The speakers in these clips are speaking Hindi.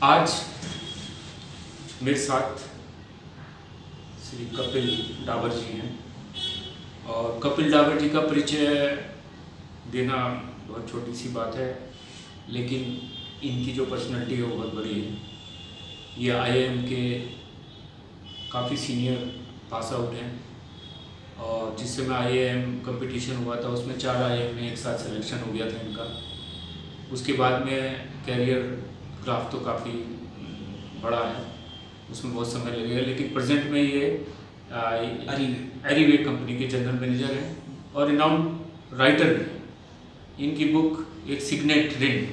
आज मेरे साथ श्री कपिल डाबर जी हैं और कपिल डाबर जी का परिचय देना बहुत छोटी सी बात है, लेकिन इनकी जो पर्सनैलिटी है वो बहुत बड़ी है। ये आईआईएम के काफ़ी सीनियर पास आउट हैं और जिस समय आईआईएम कंपटीशन हुआ था उसमें 4 आईआईएम में एक साथ सिलेक्शन हो गया था इनका। उसके बाद में कैरियर ग्राफ तो काफ़ी बड़ा है, उसमें बहुत समय लगेगा, लेकिन प्रेजेंट में ये एरीवे कंपनी के जनरल मैनेजर हैं और रिनाउंड राइटर भी। इनकी बुक एक सिग्नेट रिंग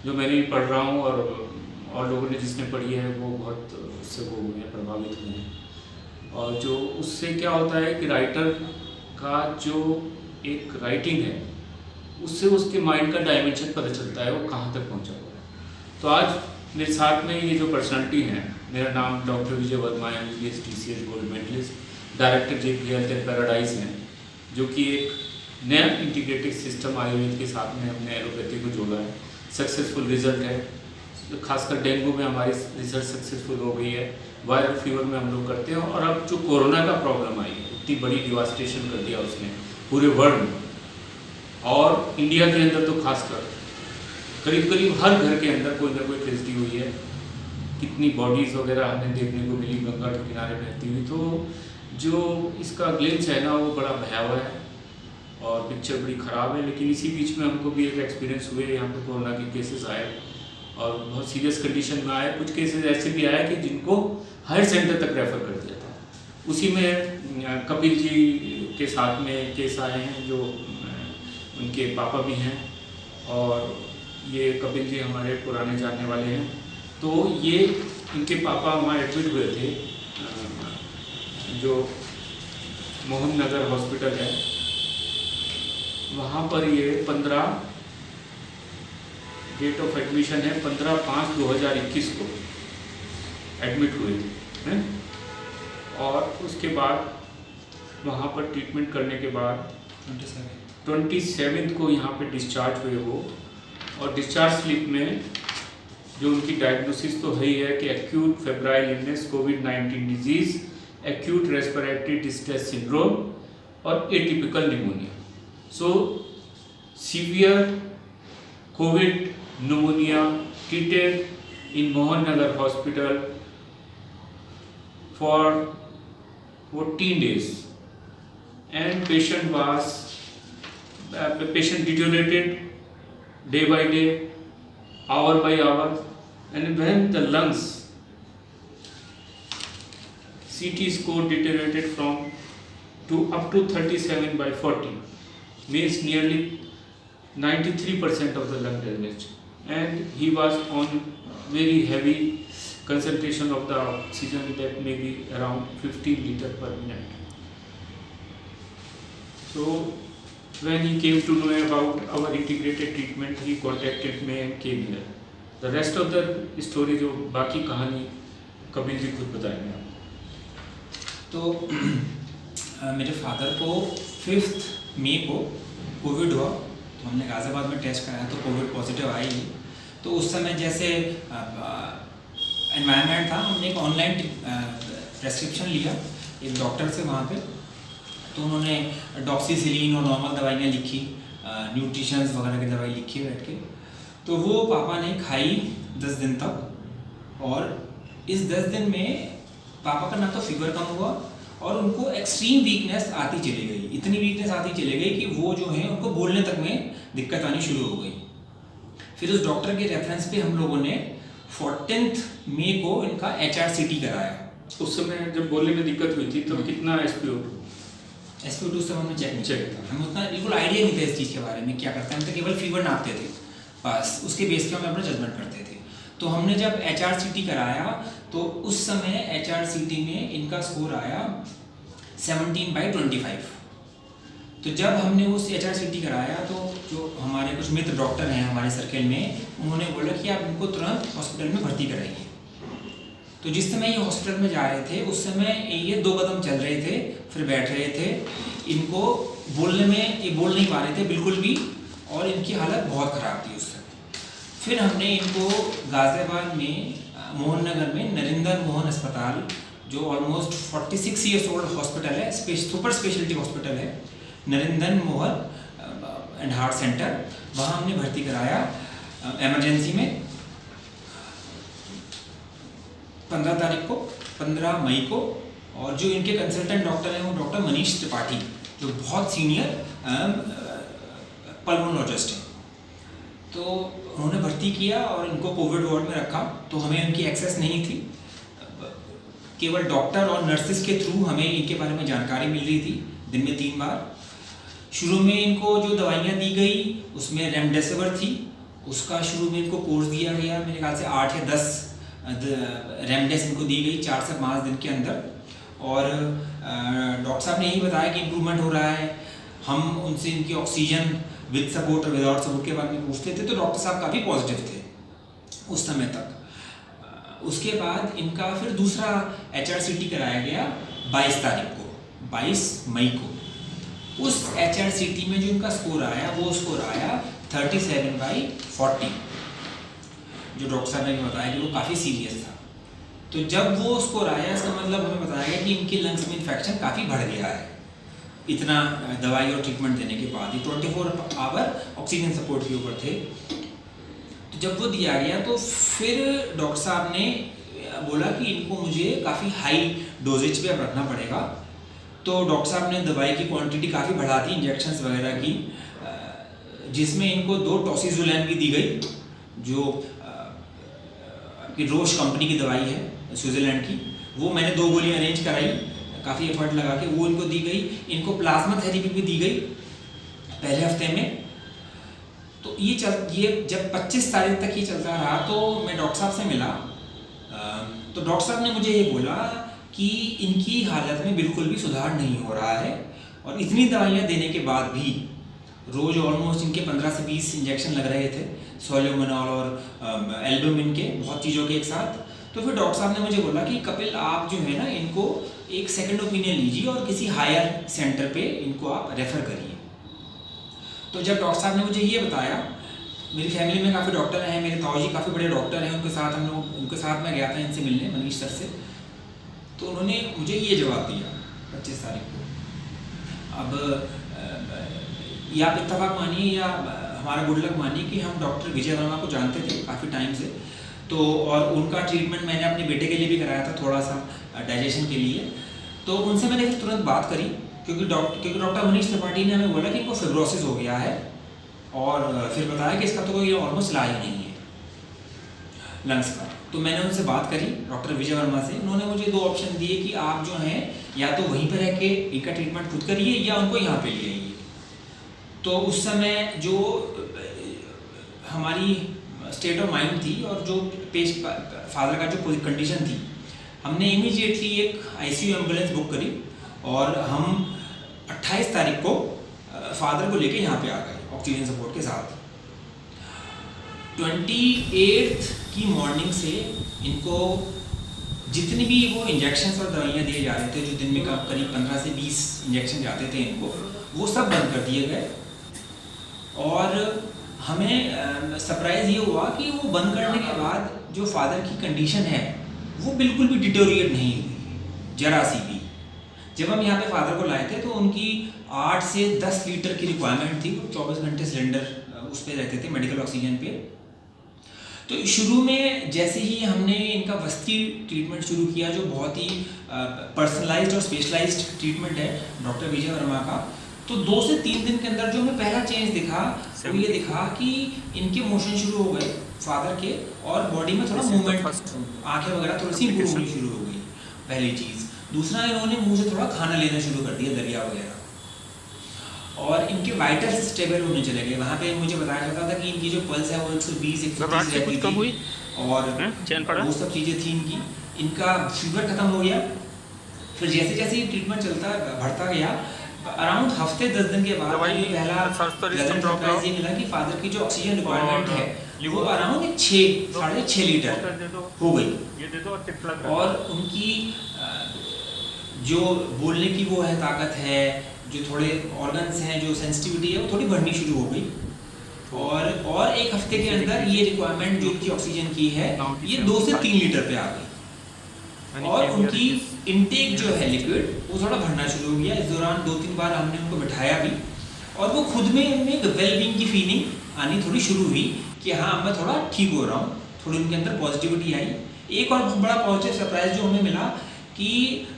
जो मैंने भी पढ़ रहा हूँ और लोगों ने जिसने पढ़ी है वो बहुत उससे वो हुए हैं, प्रभावित हुए हैं। और जो उससे क्या होता है कि राइटर का जो एक राइटिंग है उससे उसके माइंड का डायमेंशन पता चलता है वो कहाँ तक पहुँचा हुआ है। तो आज मेरे साथ में ये जो पर्सनालिटी हैं, मेरा नाम डॉक्टर विजय वर्मा है, MBBS TCS gold medallist, director JP health and paradise हैं, जो कि एक नया इंटीग्रेटेड सिस्टम आयुर्वेद के साथ में हमने एलोपैथी को जोड़ा है। सक्सेसफुल रिजल्ट है, खासकर डेंगू में हमारी रिसर्च सक्सेसफुल हो गई है, वायरल फीवर में हम लोग करते हैं। और अब जो कोरोना का प्रॉब्लम आई है, इतनी बड़ी डिवास्टेशन कर दिया उसने पूरे वर्ल्ड में और इंडिया के अंदर तो खासकर करीब करीब हर घर के अंदर कोई ना कोई ट्रेजेडी हुई है। कितनी बॉडीज़ वगैरह हमें देखने को मिली गंगा के किनारे बहती हुई। तो जो इसका ग्लिम्स है ना वो बड़ा भयावह है और पिक्चर बड़ी ख़राब है। लेकिन इसी बीच में हमको भी एक एक्सपीरियंस हुए, यहाँ पे कोरोना के केसेस आए और बहुत सीरियस कंडीशन में आए। कुछ केसेस ऐसे भी आए कि जिनको हायर सेंटर तक रेफ़र कर दिया था। उसी में कपिल जी के साथ में केस आए हैं, जो उनके पापा भी हैं और ये कपिल जी हमारे पुराने जानने वाले हैं। तो ये इनके पापा हमारे एडमिट हुए थे जो मोहन नगर हॉस्पिटल है, वहाँ पर ये 15 डेट ऑफ एडमिशन है 15/5/2021 को एडमिट हुए थे और उसके बाद वहाँ पर ट्रीटमेंट करने के बाद 27 को यहाँ पे डिस्चार्ज हुए वो। और डिस्चार्ज स्लिप में जो उनकी डायग्नोसिस तो है ही है कि acute febrile illness, COVID-19 disease, acute respiratory distress syndrome और atypical pneumonia. So severe COVID pneumonia treated in Mohan Nagar Hospital for 14 days, and patient deteriorated day by day, hour by hour, and when the lungs CT score deteriorated to up to 37/40, means nearly 93% of the lung damage, and he was on very heavy concentration of the oxygen, that may be around 15 liters per minute. So when he came to know about our integrated treatment, he contacted me and came here. The rest of the story, जो बाकी कहानी कपिल जी खुद बताएंगे आप। तो मेरे फादर को 5 मई को कोविड हुआ, तो हमने गाज़ियाबाद में टेस्ट कराया तो कोविड पॉजिटिव आई। तो उस समय जैसे एनवायरनमेंट था, हमने एक ऑनलाइन प्रेस्क्रिप्शन लिया एक डॉक्टर से वहाँ पे। तो उन्होंने डॉक्सीसिलीन और नॉर्मल दवाइयाँ लिखी, न्यूट्रिशंस वगैरह की दवाई लिखी बैठ के। तो वो पापा ने खाई 10 दिन तक, और इस 10 दिन में पापा का ना तो फीवर कम हुआ और उनको एक्सट्रीम वीकनेस आती चली गई। इतनी वीकनेस आती चली गई कि वो जो है उनको बोलने तक में दिक्कत आनी शुरू हो गई। फिर उस डॉक्टर के रेफरेंस पे हम लोगों ने 14 मई को इनका HRCT कराया। उस समय जब बोलने में दिक्कत हुई थी तो कितना SpO2 उस समय हमने चेक नहीं किया, हमें उतना बिल्कुल आइडिया नहीं था इस चीज़ के बारे में क्या करते हैं। हम तो केवल फीवर नापते थे बस, उसके बेस पे हम अपना जजमेंट करते थे। तो हमने जब HRCT कराया तो उस समय HRCT में इनका स्कोर आया 17/25। तो जब हमने उस HRCT कराया तो जो हमारे कुछ मित्र डॉक्टर हैं हमारे सर्कल में, उन्होंने बोला कि आप इनको तुरंत हॉस्पिटल में भर्ती कराइए। तो जिस समय ये हॉस्पिटल में जा रहे थे उस समय ये 2 कदम चल रहे थे, फिर बैठ रहे थे। इनको बोलने में ये बोल नहीं पा रहे थे बिल्कुल भी, और इनकी हालत बहुत ख़राब थी उस समय। फिर हमने इनको गाज़ियाबाद में मोहन नगर में नरेंद्र मोहन अस्पताल, जो ऑलमोस्ट 46 ईयर्स ओल्ड हॉस्पिटल है, सुपर स्पेशलिटी हॉस्पिटल है, Narendra Mohan and heart centre, वहाँ हमने भर्ती कराया इमरजेंसी में 15 तारीख को, 15 मई को। और जो इनके कंसल्टेंट डॉक्टर हैं वो डॉक्टर मनीष त्रिपाठी, जो बहुत सीनियर पल्मोनोलॉजिस्ट हैं। तो उन्होंने भर्ती किया और इनको कोविड वार्ड में रखा। तो हमें उनकी एक्सेस नहीं थी, केवल डॉक्टर और नर्सिस के थ्रू हमें इनके बारे में जानकारी मिल रही थी दिन में 3 बार। शुरू में इनको जो दवाइयाँ दी गई उसमें रेमडेसिविर थी, उसका शुरू में इनको कोर्स दिया गया, मेरे ख्याल से 8 या 10 रेमडेस इनको दी गई 4 से 5 दिन के अंदर। और डॉक्टर साहब ने यही बताया कि इम्प्रूवमेंट हो रहा है। हम उनसे इनकी ऑक्सीजन विद सपोर्ट और विदाउट सपोर्ट के बारे में पूछते थे, तो डॉक्टर साहब काफ़ी पॉजिटिव थे उस समय तक। उसके बाद इनका फिर दूसरा HRCT कराया गया 22 तारीख को, 22 मई को। उस HRCT में जो इनका स्कोर आया वो स्कोर आया 37/40, जो डॉक्टर साहब ने बताया कि वो काफ़ी सीरियस था। तो जब वो स्कोर आया, इसका मतलब हमें बताया गया कि इनके लंग्स में इन्फेक्शन काफ़ी बढ़ गया है, इतना दवाई और ट्रीटमेंट देने के बाद ही। 24 आवर ऑक्सीजन सपोर्ट के ऊपर थे। तो जब वो दिया गया तो फिर डॉक्टर साहब ने बोला कि इनको मुझे काफ़ी हाई डोजेज पे अब रखना पड़ेगा। तो डॉक्टर साहब ने दवाई की क्वांटिटी काफ़ी बढ़ा दी, इंजेक्शंस वगैरह की, जिसमें इनको 2 टॉसिजुलैन भी दी गई, जो कि रोश कंपनी की दवाई है स्विट्ज़रलैंड की। वो मैंने 2 गोलियाँ अरेंज कराई, काफ़ी एफर्ट लगा के वो इनको दी गई। इनको प्लाज्मा थेरेपी भी दी गई पहले हफ्ते में। तो ये जब 25 तारीख तक ये चलता रहा तो मैं डॉक्टर साहब से मिला। तो डॉक्टर साहब ने मुझे ये बोला कि इनकी हालत में बिल्कुल भी सुधार नहीं हो रहा है, और इतनी दवाइयाँ देने के बाद भी रोज़ ऑलमोस्ट इनके 15 से 20 इंजेक्शन लग रहे थे, सोलोमोनॉल और एल्बुमिन के, बहुत चीज़ों के एक साथ। तो फिर डॉक्टर साहब ने मुझे बोला कि कपिल, आप जो है ना इनको एक सेकंड ओपिनियन लीजिए और किसी हायर सेंटर पे इनको आप रेफ़र करिए। तो जब डॉक्टर साहब ने मुझे ये बताया, मेरी फैमिली में काफ़ी डॉक्टर हैं, मेरे ताऊजी काफ़ी बड़े डॉक्टर हैं, उनके साथ मैं गया था इनसे मिलने, मनीष सर से। तो उन्होंने मुझे ये जवाब दिया 25 तारीख को। अब या आप इत्तेफाक मानिए या हमारा गुड लक मानिए कि हम डॉक्टर विजय वर्मा को जानते थे काफ़ी टाइम से। तो और उनका ट्रीटमेंट मैंने अपने बेटे के लिए भी कराया था, थोड़ा सा डाइजेशन के लिए। तो उनसे मैंने फिर तुरंत बात करी, क्योंकि डॉक्टर मनीष त्रिपाठी ने हमें बोला कि इनको फिब्रोसिस हो गया है, और फिर बताया कि इसका तो कोई ऑलमोस्ट इलाज ही नहीं है लंग्स का। तो मैंने उनसे बात करी डॉक्टर विजय वर्मा से। उन्होंने मुझे 2 ऑप्शन दिए कि आप जो हैं या तो वहीं पर रह के इनका ट्रीटमेंट खुद करिए या उनको यहाँ पे ले आइए। तो उस समय जो हमारी स्टेट ऑफ माइंड थी और जो फादर का जो कंडीशन थी, हमने इमीडिएटली एक ICU एम्बुलेंस बुक करी और हम 28 तारीख को फादर को लेके यहाँ पे आ गए ऑक्सीजन सपोर्ट के साथ। 28 की मॉर्निंग से इनको जितनी भी वो इंजेक्शन्स और दवाइयाँ दिए जा रहे थे, जो दिन में करीब 15 से 20 इंजेक्शन जाते थे इनको, वो सब बंद कर दिए गए। और हमें सरप्राइज़ ये हुआ कि वो बंद करने के बाद जो फादर की कंडीशन है वो बिल्कुल भी डिटोरिएट नहीं हुई, जरा सी भी। जब हम यहाँ पे फादर को लाए थे तो उनकी 8 से 10 लीटर की रिक्वायरमेंट थी, 24 घंटे सिलेंडर उस पर रहते थे, मेडिकल ऑक्सीजन पे। तो शुरू में जैसे ही हमने इनका वस्ती ट्रीटमेंट शुरू किया, जो बहुत ही पर्सनलाइज्ड और स्पेशलाइज्ड ट्रीटमेंट है डॉक्टर विजय वर्मा का, तो 2 से 3 दिन के अंदर जो हमें पहला चेंज दिखा वो ये दिखा कि इनके मोशन शुरू हो गए फादर के, और बॉडी में थोड़ा मूवमेंट, आंखें वगैरह थोड़ी सी इम्प्रूव होनी शुरू हो गई, पहली चीज़। दूसरा, इन्होंने मुंह से थोड़ा खाना लेना शुरू कर दिया, दलिया वगैरह, और इनके वाइटल्स स्टेबल होने चले गए। वहाँ पे मुझे बताया जाता था कि इनकी जो पल्स है वो 120-130 रहती थी, और वो सब चीज़ें थी इनकी। इनका फीवर ख़त्म हो गया। फिर जैसे जैसे ये ट्रीटमेंट बढ़ता गया, अराउंड हफ्ते 10 दिन के बाद पहला सरप्राइज ये मिला कि फादर की जो ऑक्सीजन रिक्वायरमेंट है वो अराउंड 6-6.5 लीटर हो गई, और उनकी जो बोलने की वो है ताकत है, जो थोड़े ऑर्गन्स हैं, जो सेंसिटिविटी है वो थोड़ी बढ़नी शुरू हो गई। और एक हफ्ते के अंदर ये रिक्वायरमेंट जो उनकी ऑक्सीजन की है ये 2 से 3 लीटर पे आ गई, और उनकी इनटेक जो है लिक्विड वो थोड़ा बढ़ना शुरू हो गया। इस दौरान 2-3 बार हमने उनको बिठाया भी, और वो खुद में उनमें एक वेलबींग की फीलिंग आनी थोड़ी शुरू हुई कि हाँ मैं थोड़ा ठीक हो रहा हूँ, थोड़ी उनके अंदर पॉजिटिविटी आई। एक और बड़ा पॉजिटिव सरप्राइज जो हमें मिला कि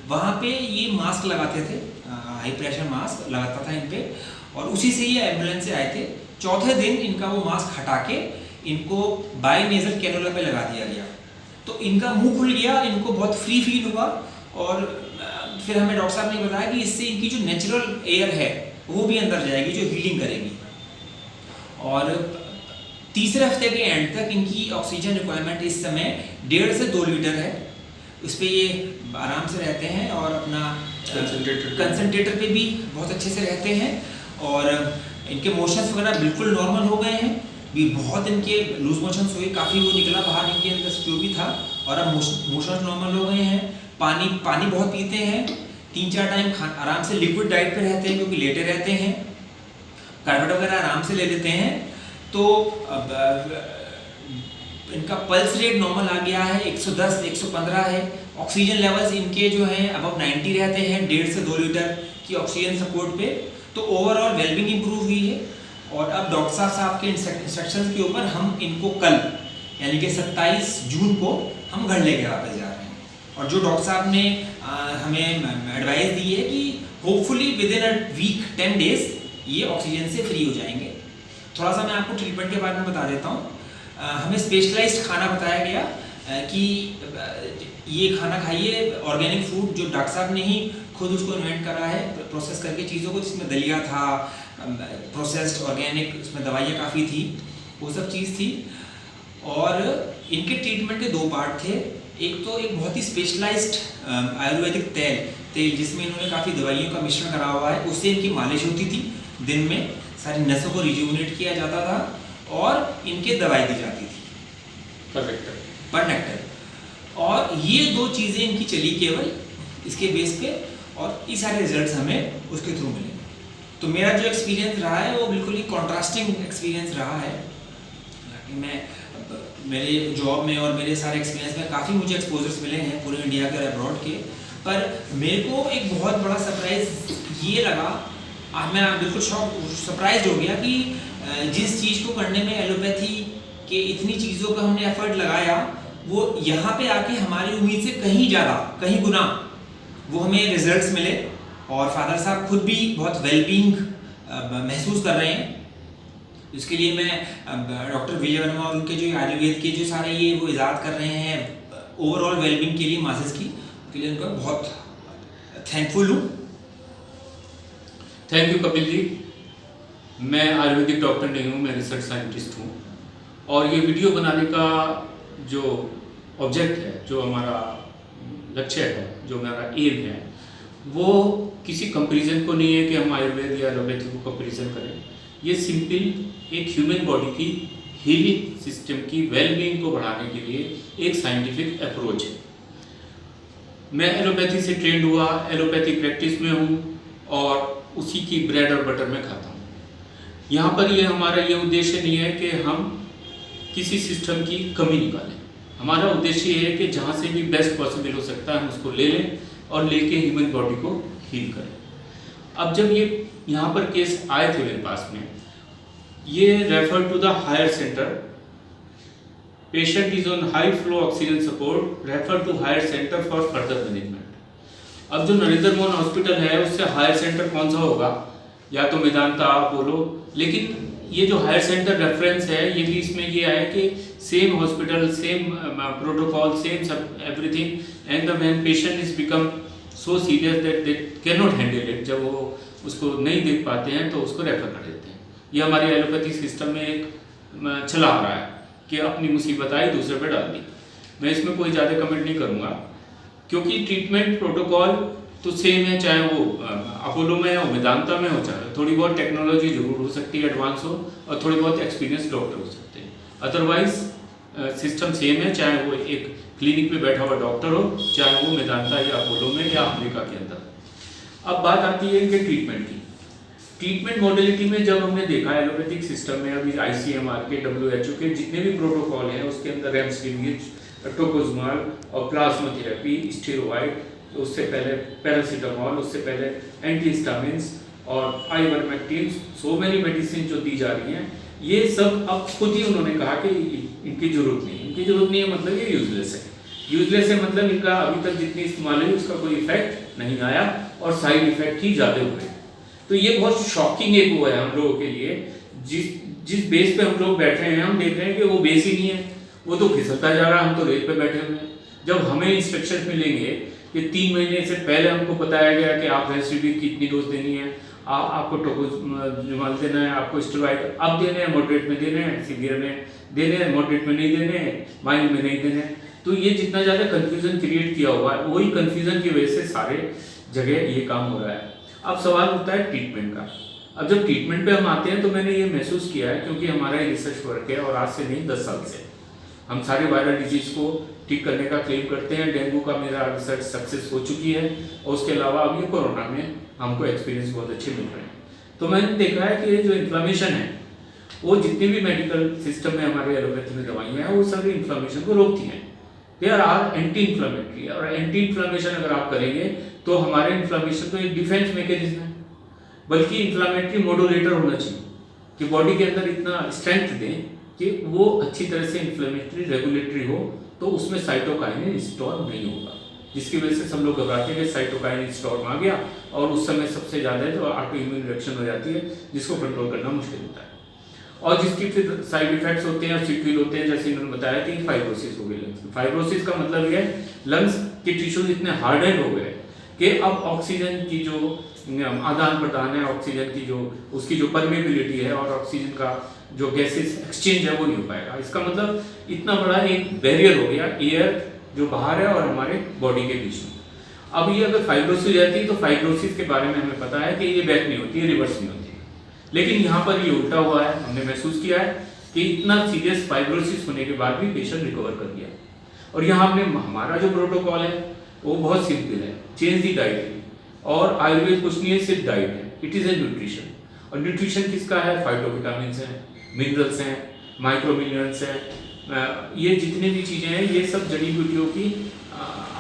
वहाँ पे ये मास्क लगाते थे, हाई प्रेशर मास्क लगाता था इन पे, और उसी से ये एम्बुलेंस से आए थे। चौथे दिन इनका वो मास्क हटा के इनको बाई नेजल कैनुला पे लगा दिया गया, तो इनका मुंह खुल गया, इनको बहुत फ्री फील हुआ। और फिर हमें डॉक्टर साहब ने बताया कि इससे इनकी जो नेचुरल एयर है वो भी अंदर जाएगी, जो हीलिंग करेगी। और तीसरे हफ्ते के एंड तक इनकी ऑक्सीजन रिक्वायरमेंट इस समय 1.5 से 2 लीटर है। उस पर ये आराम से रहते हैं और अपना कंसंट्रेटर पे भी बहुत अच्छे से रहते हैं, और इनके मोशंस वगैरह बिल्कुल नॉर्मल हो गए हैं भी। बहुत इनके लूज मोशंस हुए, काफ़ी वो निकला बाहर इनके अंदर जो भी था, और अब मोशंस नॉर्मल हो गए हैं। पानी बहुत पीते हैं, 3-4 टाइम आराम से लिक्विड डाइट पे रहते हैं क्योंकि लेटे रहते हैं, कार्बोहाइड्रेट वगैरह आराम से ले लेते हैं। तो इनका पल्स रेट नॉर्मल आ गया है, 110-115 है। ऑक्सीजन लेवल्स इनके जो हैं अबव 90 रहते हैं 1.5 से 2 लीटर की ऑक्सीजन सपोर्ट पे। तो ओवरऑल वेलबींग इंप्रूव हुई है। और अब डॉक्टर साहब के इंस्ट्रक्शंस के ऊपर हम इनको कल यानी कि 27 जून को हम घर लेके वापस जा रहे हैं। और जो डॉक्टर साहब ने हमें एडवाइस दी है कि hopefully within a week 10 days ये ऑक्सीजन से फ्री हो जाएंगे। थोड़ा सा मैं आपको ट्रीटमेंट के बारे में बता देता हूँ। हमें स्पेशलाइज्ड खाना बताया गया कि ये खाना खाइए, ऑर्गेनिक फूड जो डॉक्टर साहब ने ही खुद उसको इन्वेंट करा है प्रोसेस करके चीज़ों को, जिसमें दलिया था, प्रोसेस्ड ऑर्गेनिक, उसमें दवाइयाँ काफ़ी थी, वो सब चीज़ थी। और इनके ट्रीटमेंट के 2 पार्ट थे। एक तो एक बहुत ही स्पेशलाइज्ड आयुर्वेदिक तेल जिसमें इन्होंने काफ़ी दवाइयों का मिश्रण करा हुआ है, उससे इनकी मालिश होती थी दिन में, सारी नसों को रिजुविनेट किया जाता था, और इनके दवाई दी जाती थी पर नेक्टर। और ये 2 चीज़ें इनकी चली केवल इसके बेस पे, और ये सारे रिजल्ट्स हमें उसके थ्रू मिले। तो मेरा जो एक्सपीरियंस रहा है वो बिल्कुल ही कॉन्ट्रास्टिंग एक्सपीरियंस रहा है। मैं मेरे जॉब में और मेरे सारे एक्सपीरियंस में काफ़ी मुझे एक्सपोजर्स मिले हैं पूरे इंडिया के और अब्रॉड के, पर मेरे को एक बहुत बड़ा सरप्राइज़ ये लगा, आज मैं बिल्कुल सरप्राइज हो गया कि जिस चीज़ को करने में एलोपैथी के इतनी चीज़ों का हमने एफर्ट लगाया, वो यहाँ पे आके हमारी उम्मीद से कहीं ज़्यादा, कहीं गुना वो हमें रिजल्ट्स मिले। और फादर साहब खुद भी बहुत वेलबींग महसूस कर रहे हैं। इसके लिए मैं डॉक्टर विजय वर्मा और उनके जो आयुर्वेद के जो सारे ये वो इजाद कर रहे हैं ओवरऑल वेलबींग के लिए, मासेस की के लिए उनका बहुत थैंकफुल हूँ। Thank you Kapil ji. मैं आयुर्वेदिक डॉक्टर नहीं हूँ, मैं रिसर्च साइंटिस्ट हूँ। और ये वीडियो बनाने का जो ऑब्जेक्ट है, जो हमारा लक्ष्य है, जो हमारा एम है, वो किसी कंपैरिजन को नहीं है कि हम आयुर्वेद या एलोपैथी को कंपैरिजन करें। ये सिंपल एक ह्यूमन बॉडी की हीलिंग सिस्टम की वेलबींग को बढ़ाने के लिए एक साइंटिफिक अप्रोच है। मैं एलोपैथी से ट्रेंड हुआ, एलोपैथी प्रैक्टिस में हूँ और उसी की ब्रेड और बटर में खाता हूँ। यहाँ पर ये हमारा ये उद्देश्य नहीं है कि हम किसी सिस्टम की कमी निकालें। हमारा उद्देश्य ये है कि जहाँ से भी बेस्ट पॉसिबल हो सकता है हम उसको ले लें और लेके ह्यूमन बॉडी को हील करें। अब जब ये यहाँ पर केस आए थे मेरे पास में, ये refer to the higher centre, patient is on high flow oxygen support, refer to higher centre for further management. अब जो नरेंद्र मोहन हॉस्पिटल है उससे हायर सेंटर कौन सा होगा, या तो मेदांता, अपोलो, लेकिन ये जो हायर सेंटर रेफरेंस है ये भी इसमें ये है कि same hospital, same protocol, same सब everything, and the when patient is become so serious that they can not handle it, जब वो उसको नहीं देख पाते हैं तो उसको रेफर कर देते हैं। ये हमारी एलोपैथी सिस्टम में एक चला आ रहा है कि अपनी मुसीबत आई दूसरे पे डाल दी। मैं इसमें कोई ज़्यादा कमेंट नहीं करूँगा क्योंकि ट्रीटमेंट प्रोटोकॉल तो सेम है, चाहे वो अपोलो में हो, मेदांता में हो, चाहे थोड़ी बहुत टेक्नोलॉजी जरूर हो सकती है एडवांस हो, और थोड़े बहुत एक्सपीरियंस डॉक्टर हो सकते हैं, अदरवाइज सिस्टम सेम है, चाहे वो एक क्लिनिक पे बैठा हुआ डॉक्टर हो, चाहे वो मेदांता या अपोलो में या अमेरिका के अंदर। अब बात आती है इनके ट्रीटमेंट की। ट्रीटमेंट मॉडलिटी में जब हमने देखा एलोपैथिक सिस्टम में अभी ICMR के, WHO के जितने भी प्रोटोकॉल हैं उसके अंदर रेमडेसिविर, टोकोजुमाल और प्लाज्मा थेरेपी, स्टेरॉइड, उससे पहले पैरासीटामोल, उससे पहले एंटीहिस्टामिन्स और आइवरमेक्टिन, सो मेनी मेडिसिन जो दी जा रही हैं, ये सब अब खुद ही उन्होंने कहा कि इनकी जरूरत नहीं है। इनकी जरूरत नहीं है मतलब ये यूजलेस है। यूजलेस है मतलब इनका अभी तक जितनी इस्तेमाल हुई उसका कोई इफेक्ट नहीं आया और साइड इफेक्ट ही ज़्यादा हुए। तो ये बहुत शॉकिंग एक वो है हम लोगों के लिए। जिस बेस पे हम लोग बैठे हैं, हम देख रहे हैं कि वो बेस ही नहीं है, वो तो फिसलता जा रहा है, हम तो रेत पे बैठे हुए हैं। जब हमें इंस्ट्रक्शन मिलेंगे कि 3 महीने से पहले हमको बताया गया कि आप रेमडेसिविर की इतनी डोज देनी है, आपको टोकोजुमाल देना है, आपको स्टेरॉइड अब देने हैं, मॉडरेट में देने हैं, सीवियर में देने हैं, मॉडरेट में नहीं देने हैं, माइल्ड में नहीं देने हैं। तो ये जितना ज़्यादा कन्फ्यूज़न क्रिएट किया हुआ है, वही कन्फ्यूज़न की वजह से सारे जगह ये काम हो रहा है। अब सवाल होता है ट्रीटमेंट का। अब जब ट्रीटमेंट पे हम आते हैं तो मैंने ये महसूस किया है, क्योंकि हमारा ये रिसर्च वर्क है और आज से नहीं 10 साल से हम सारे वायरल डिजीज़ को ठीक करने का क्लेम करते हैं। डेंगू का मेरा रिसर्च सक्सेस हो चुकी है और उसके अलावा अब ये कोरोना में हमको एक्सपीरियंस बहुत अच्छे मिल रहे हैं। तो मैंने देखा है कि ये जो इन्फ्लामेशन है, वो जितनी भी मेडिकल सिस्टम में हमारे एलोपैथी में दवाइयाँ हैं वो सभी इन्फ्लामेशन को रोकती हैं। दे आर एंटी इन्फ्लामेटरी, और एंटी इन्फ्लामेशन अगर आप करेंगे तो हमारे इन्फ्लामेशन तो एक डिफेंस मैकेनिज्म है, बल्कि इन्फ्लामेटरी मॉड्यूलेटर होना चाहिए कि बॉडी के अंदर इतना स्ट्रेंथ दें कि वो अच्छी तरह से इन्फ्लेमेटरी रेगुलेटरी हो, तो उसमें साइटोकाइनिन स्टॉर्म नहीं होगा, जिसकी वजह से सब लोग घबराते हैं कि साइटोकाइनिन स्टॉर्म आ गया और उस समय सबसे ज़्यादा जो ऑटो इम्यून रिएक्शन हो जाती है, जिसको कंट्रोल करना मुश्किल होता है और जिसकी फिर साइड इफेक्ट्स होते हैं और सिक्वेल होते हैं। जैसे इन्होंने बताया कि फाइब्रोसिस हो गई लंग्स। फाइब्रोसिस का मतलब ये है लंग्स के टिश्यूज इतने हार्डेंड हो गए कि अब ऑक्सीजन की जो आदान प्रदान है, ऑक्सीजन की जो उसकी जो परमेबिलिटी है और ऑक्सीजन का जो गैसेस एक्सचेंज है वो नहीं हो पाएगा। इसका मतलब इतना बड़ा एक बैरियर हो गया एयर जो बाहर है और हमारे बॉडी के बीच में। अब ये अगर फाइब्रोसिस हो जाती है तो फाइब्रोसिस के बारे में हमें पता है कि ये बैक नहीं होती है, रिवर्स नहीं होती है, लेकिन यहाँ पर ये उल्टा हुआ है। हमने महसूस किया है कि इतना सीरियस फाइब्रोसिस होने के बाद भी पेशेंट रिकवर कर गया। और यहाँ हमने हमारा जो प्रोटोकॉल है वो बहुत सिंपल है, चेंज दी डाइट, और आयुर्वेद कुछ नहीं है, सिर्फ डाइट है, इट इज़ ए न्यूट्रिशन। और न्यूट्रिशन किसका है? फाइटोविटामिन्स हैं, मिनरल्स हैं, माइक्रोमिनरल्स हैं, ये जितनी भी चीज़ें हैं ये सब जड़ी बूटियों की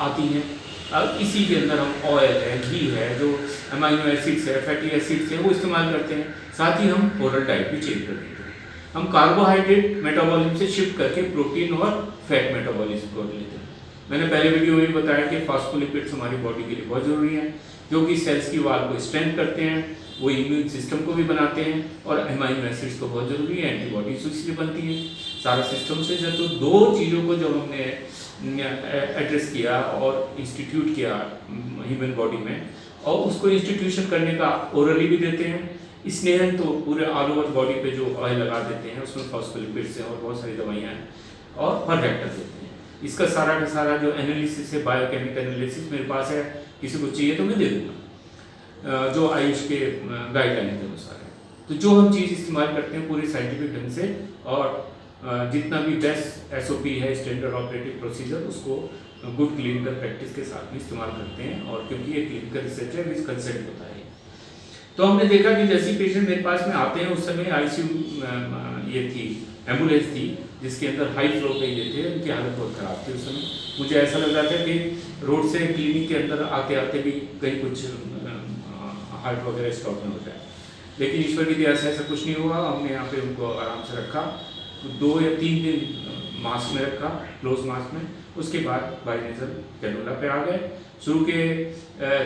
आती हैं। अब इसी के अंदर हम ऑयल है, घी है, जो अमाइनो एसिड्स है, फैटी एसिड्स है, वो इस्तेमाल करते हैं। साथ ही हम ओरल डाइट भी चेंज कर देते हैं। हम कार्बोहाइड्रेट मेटाबॉलिज्म से शिफ्ट करके प्रोटीन और फैट मेटाबॉलिज्म को लेते हैं। मैंने पहले वीडियो में बताया कि फास्फोलिपिड्स हमारी बॉडी के लिए बहुत ज़रूरी हैं, क्योंकि सेल्स की वॉल को स्ट्रेंथ करते हैं, वो इम्यून सिस्टम को भी बनाते हैं, और अमाइनो एसिड्स तो बहुत ज़रूरी है, एंटीबॉडीज उससे बनती हैं, सारा सिस्टम से। तो दो चीज़ों को जब हमने एड्रेस किया और इंस्टीट्यूट किया ह्यूमन बॉडी में, और उसको इंस्टीट्यूशन करने का ओरली भी देते हैं। स्नेहन तो पूरे ऑल ओवर बॉडी पे जो ऑयल लगा देते हैं उसमें फॉस्फोलिपिड्स हैं और बहुत सारी दवाइयाँ हैं, और पर वेक्टर देते हैं। इसका सारा का सारा जो एनालिसिस है, बायोकेमिकल एनालिसिस मेरे पास है, किसी को चाहिए तो मैं दे दूँगा, जो आयुष के गाइडलाइन के अनुसार है। तो जो हम चीज़ इस्तेमाल करते हैं पूरी साइंटिफिक ढंग से, और जितना भी बेस्ट SOP है, स्टैंडर्ड ऑपरेटिव प्रोसीजर, उसको गुड क्लिनिकल प्रैक्टिस के साथ में इस्तेमाल करते हैं। और क्योंकि ये क्लिनिकल रिसर्च है, विद कंसेंट होता है। तो हमने देखा कि जैसे पेशेंट मेरे पास में आते हैं, उस समय ICU ये थी, एम्बुलेंस थी, जिसके अंदर हाई फ्लो पे ये थे, उनकी हालत बहुत ख़राब थी। उस समय मुझे ऐसा लग रहा था कि रोड से क्लिनिक के अंदर आते आते भी कहीं कुछ हार्ट वगैरह स्टॉप में हो जाए, लेकिन ईश्वर की दया से ऐसा कुछ नहीं हुआ। हमने यहाँ पे उनको आराम से रखा, 2 या 3 दिन मास्क में रखा, क्लोज मास्क में। उसके बाद बाईनेजल कैनुला पे आ गए। शुरू के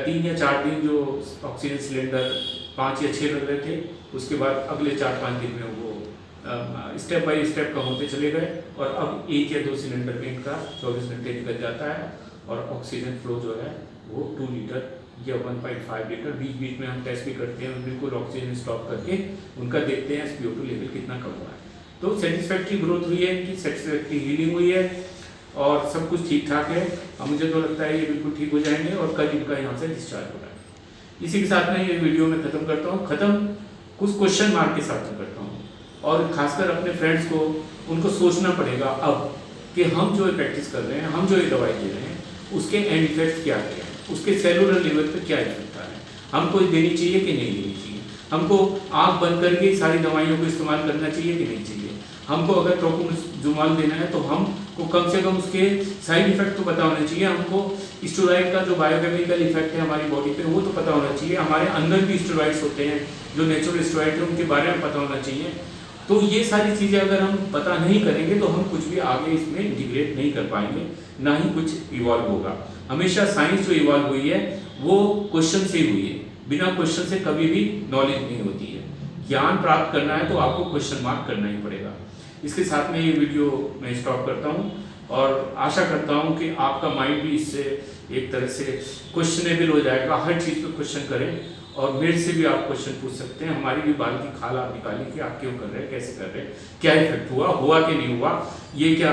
3 या 4 दिन जो ऑक्सीजन सिलेंडर 5 या 6 लग रहे थे, उसके बाद अगले 4-5 दिन में वो स्टेप बाय स्टेप कम होते चले गए, और अब 1 या 2 सिलेंडर में इनका 24 घंटे निकल जाता है, और ऑक्सीजन फ्लो जो है वो 2 लीटर या 1.5 लीटर। बीच बीच में हम टेस्ट भी करते हैं, बिल्कुल ऑक्सीजन स्टॉप करके उनका देखते हैं SpO2 लेवल कितना कम हुआ है। तो सेटिस्फैक्ट्री ग्रोथ हुई है इनकी, सेटिस्फैक्ट्री हीलिंग हुई है, और सब कुछ ठीक ठाक है। अब मुझे तो लगता है ये बिल्कुल ठीक हो जाएंगे, और कल इनका यहाँ से डिस्चार्ज हो रहा है। इसी के साथ में ये वीडियो में ख़त्म करता हूँ। कुछ क्वेश्चन मार्क के साथ में करता हूँ, और खासकर अपने फ्रेंड्स को, उनको सोचना पड़ेगा अब कि हम जो प्रैक्टिस कर रहे हैं, हम जो ये दवाई दे रहे हैं, उसके एंड इफेक्ट्स क्या हैं, उसके सेलुलर लेवल पे क्या इफेक्ट आ रहा है, हमको देनी चाहिए कि नहीं देनी चाहिए। हमको आँख बंद करके सारी दवाइयों को इस्तेमाल करना चाहिए कि नहीं चाहिए? हमको अगर ट्रोपिकोजुमाल देना है तो हमको कम से कम उसके साइड इफेक्ट तो पता होना चाहिए। हमको स्टेरॉइड का जो बायोकेमिकल इफेक्ट है हमारी बॉडी पे वो तो पता होना चाहिए। हमारे अंदर भी स्टेरॉइड्स होते हैं जो नेचुरल स्टेरॉइड है, उनके बारे में पता होना चाहिए। तो ये सारी चीज़ें अगर हम पता नहीं करेंगे तो हम कुछ भी आगे इसमें इंटीग्रेट नहीं कर पाएंगे, ना ही कुछ इवॉल्व होगा। हमेशा साइंस जो इवॉल्व हुई है वो क्वेश्चन से हुई है, बिना क्वेश्चन से कभी भी नॉलेज नहीं होती है। ज्ञान प्राप्त करना है तो आपको क्वेश्चन मार्क करना ही पड़ेगा। इसके साथ में ये वीडियो मैं स्टॉप करता हूँ और आशा करता हूँ कि आपका माइंड भी इससे एक तरह से क्वेश्चनेबल हो जाएगा। हर चीज़ पे क्वेश्चन करें और मेरे से भी आप क्वेश्चन पूछ सकते हैं। हमारी भी बाल की खाल आप निकालें कि आप क्यों कर रहे हैं, कैसे कर रहे हैं, क्या इफेक्ट हुआ कि नहीं हुआ, ये क्या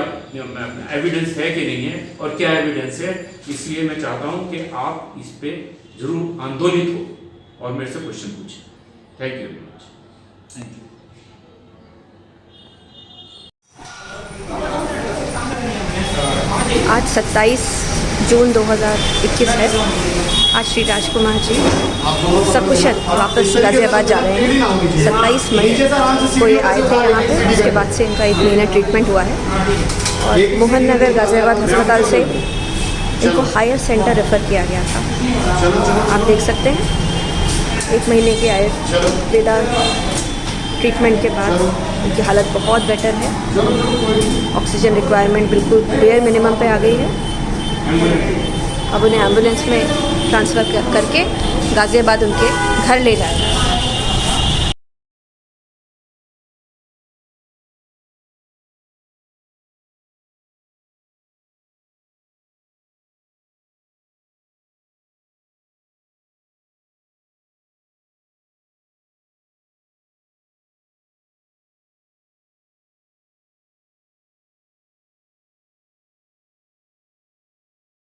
एविडेंस है कि नहीं है और क्या एविडेंस है। इसलिए मैं चाहता हूँ कि आप इस पर जरूर आंदोलित हो और मेरे से क्वेश्चन पूछें। Thank you very much. Thank you. आज 27 जून 2021 है। आज श्री राजकुमार जी सकुशल वापस गाजियाबाद जा रहे हैं। 27 मई को ये आए थे यहाँ पे, उसके बाद से इनका 1 महीना ट्रीटमेंट हुआ है और मोहन नगर गाजियाबाद अस्पताल से इनको हायर सेंटर रेफ़र किया गया था। आप देख सकते हैं 1 महीने के आयुर्वेदा ट्रीटमेंट के बाद उनकी हालत बहुत बेटर है। ऑक्सीजन रिक्वायरमेंट बिल्कुल बेयर मिनिमम पे आ गई है। अब उन्हें एम्बुलेंस में ट्रांसफ़र करके गाज़ियाबाद उनके घर ले जाया।